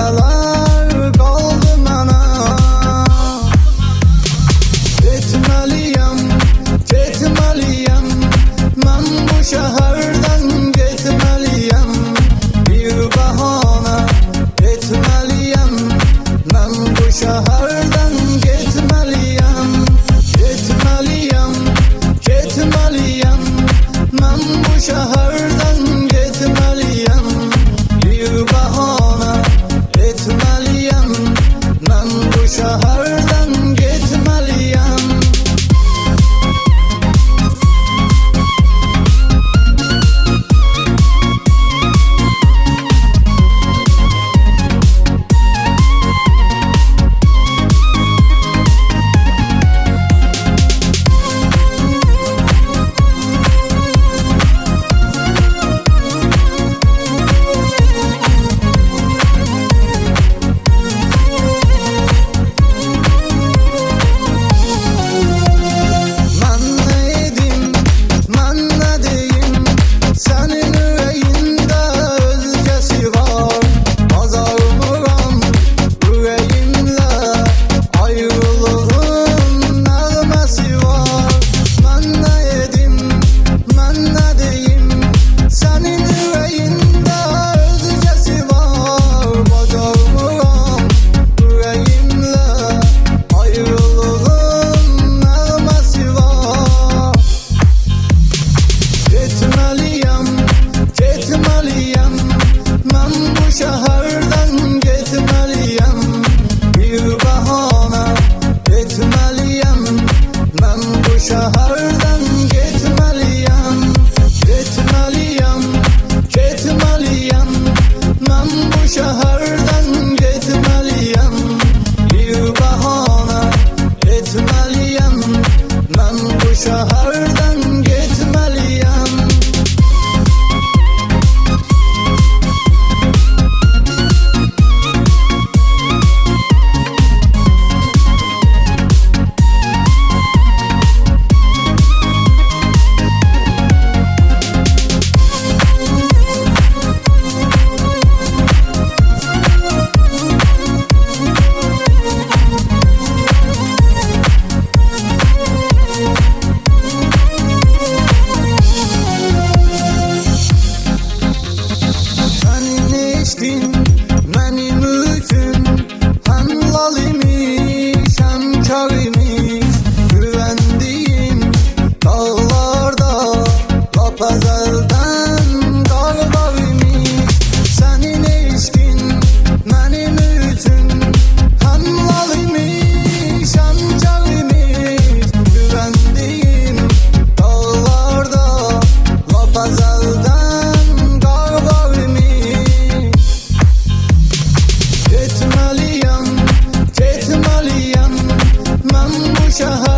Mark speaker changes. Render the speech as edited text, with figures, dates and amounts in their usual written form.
Speaker 1: yaralar qaldı mənə. Getməliyəm, getməliyəm, mən bu şəhərdən getməliyəm. Bir bəhanə etməliyəm, mən bu şəhərdən getməliyəm. Getməliyəm, getməliyəm, mən bu şəhərdən getməliyəm. Bir bəhanə etməliyəm, mən bu şəhərdən getməliyəm. Şəhərdən getməliyəm, bir bəhanə etməliyəm, mən bu şəhərdən getməliyəm. Getməliyəm, getməliyəm, mən bu şəhərdən getməliyəm. Bir bəhanə etməliyəm, mən bu şəhərdən getməliyəm. Mənim üçün həm lal imiş, həm kar imiş. Güvəndiyim dağlarda lap əzəldən dağlar imiş. Sənin eşqin mənim üçün həm lal imiş, həm kar imiş. Güvəndiyim dağlarda lap əzəldən dağlar imiş. Getməliyəm, getməliyəm, mən bu şəhər